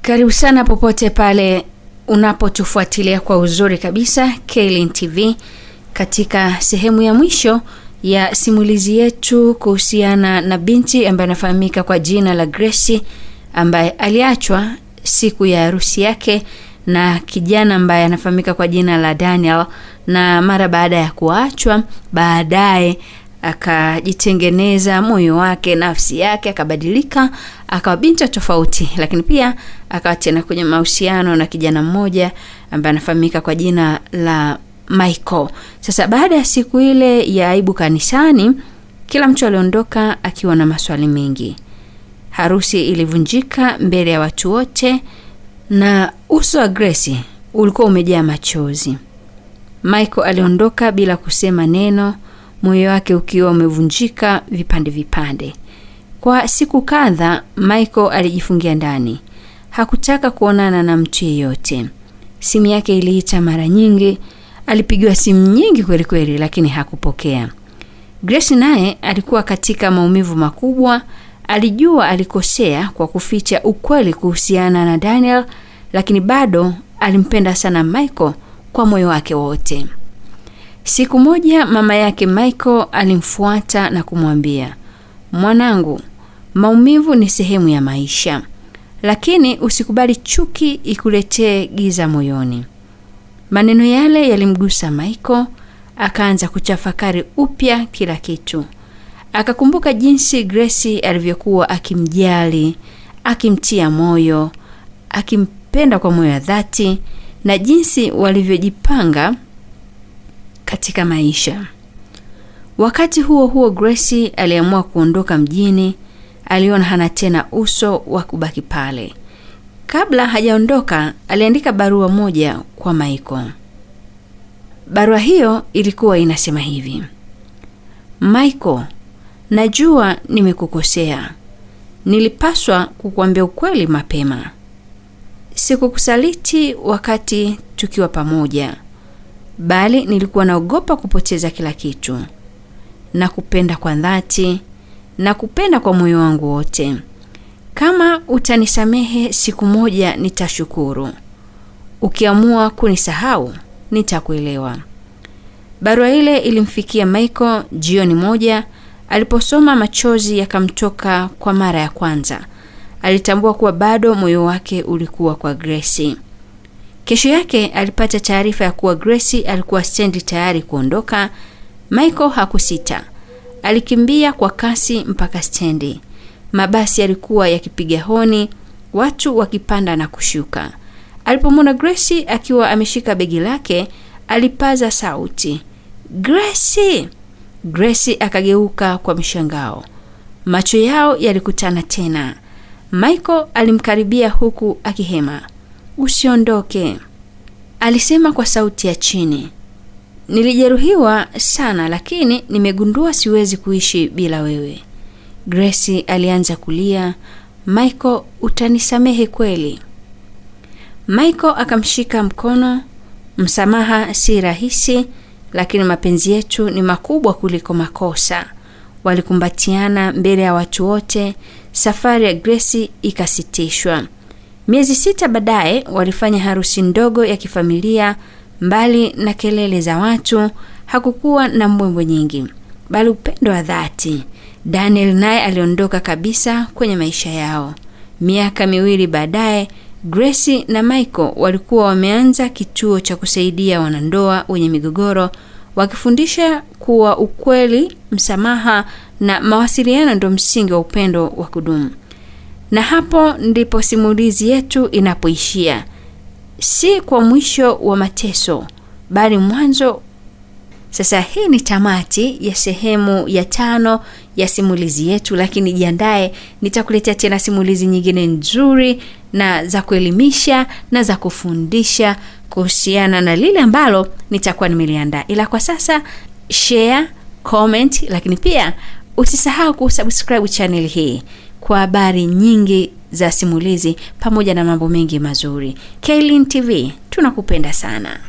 Karibu sana popote pale unapotufuatilia kwa uzuri kabisa Kaylin TV, katika sehemu ya mwisho ya simulizi yetu kuhusiana na binti ambaye anafahamika kwa jina la Gracie, ambaye aliachwa siku ya harusi yake na kijana ambaye anafahamika kwa jina la Daniel, na mara baada ya kuachwa baadaye akajitengeneza moyo wake, nafsi yake, akabadilika, akawa binti tofauti, lakini pia akawa tena kwenye mahusiano na kijana mmoja ambaye anafahamika kwa jina la Michael. Sasa baada ya siku ile ya aibu kanisani, kila mtu aliondoka akiwa na maswali mengi. Harusi ilivunjika mbele ya watu wote na uso wa Gracie ulikuwa umejaa machozi. Michael aliondoka bila kusema neno, moyo wake ukiwa umevunjika vipande vipande. Kwa siku kadhaa Michael alijifungia ndani. Hakutaka kuonana na mtu yeyote. Simu yake iliita mara nyingi, alipigiwa simu nyingi kweli kweli, lakini hakupokea. Gracie naye alikuwa katika maumivu makubwa. Alijua alikosea kwa kuficha ukweli kuhusiana na Daniel, lakini bado alimpenda sana Michael kwa moyo wake wote. Siku moja mama yake Michael alimfuata na kumwambia, "Mwanangu, maumivu ni sehemu ya maisha, lakini usikubali chuki ikuletee giza moyoni." Maneno yale yalimgusa Michael, akaanza kuchafakari upya kila kitu. Akakumbuka jinsi Gracie alivyokuwa akimjali, akimtia moyo, akimpenda kwa moyo wa dhati, na jinsi walivyojipanga katika maisha. Wakati huo huo Gracie aliamua kuondoka mjini. Aliona hana tena uso wa kubaki pale. Kabla hajaondoka, aliandika barua moja kwa Michael. Barua hiyo ilikuwa inasema hivi: "Michael, najua nimekukosea. Nilipaswa kukuambia ukweli mapema. Sikukusaliti wakati tukiwa pamoja, bali nilikuwa naogopa kupoteza kila kitu. Nakupenda kwa dhati, nakupenda kwa moyo wangu wote. Kama utanisamehe siku moja nitashukuru. Ukiamua kunisahau, nitakuelewa." Barua ile ilimfikia Michael jioni moja. Aliposoma, machozi yakamtoka kwa mara ya kwanza. Alitambua kuwa bado moyo wake ulikuwa kwa Gracie. Kesho yake alipata taarifa ya kuwa Gracie alikuwa stendi tayari kuondoka. Michael hakusita. Alikimbia kwa kasi mpaka stendi. Mabasi yalikuwa yakipiga honi, watu wakipanda na kushuka. Alipomwona Gracie akiwa ameshika begi lake, alipaza sauti, "Gracie!" Gracie akageuka kwa mshangao. Macho yao yalikutana tena. Michael alimkaribia huku akihema. "Usiondoke," alisema kwa sauti ya chini. "Nilijeruhiwa sana, lakini nimegundua siwezi kuishi bila wewe." Gracie alianza kulia. "Michael, utanisamehe kweli?" Michael akamshika mkono. "Msamaha si rahisi, lakini mapenzi yetu ni makubwa kuliko makosa." Walikumbatiana mbele ya watu wote. Safari ya Gracie ikasitishwa. Miezi 6 baadaye walifanya harusi ndogo ya kifamilia. Mbali na kelele za watu, hakukuwa na mbwembwe nyingi, bali upendo wa dhati. Daniel naye aliondoka kabisa kwenye maisha yao. Miaka 2 baadaye, Gracie na Michael walikuwa wameanza kituo cha kusaidia wanandoa wenye migogoro, wakifundisha kuwa ukweli, msamaha na mawasiliano ndio msingi wa upendo wa kudumu. Na hapo ndipo simulizi yetu inapoishia. Si kwa mwisho wa mateso, bali mwanzo. Sasa hii ni tamati ya sehemu ya 5 ya simulizi yetu, lakini jiandae, nitakuletea tena simulizi nyingine nzuri na za kuelimisha na za kufundisha kuhusiana na lile ambalo nitakuwa nimeliandaa. Ila kwa sasa share, comment, lakini pia usisahau kusubscribe channel hii kwa habari nyingi za simulizi pamoja na mambo mengi mazuri. Kaylin TV, tunakupenda sana.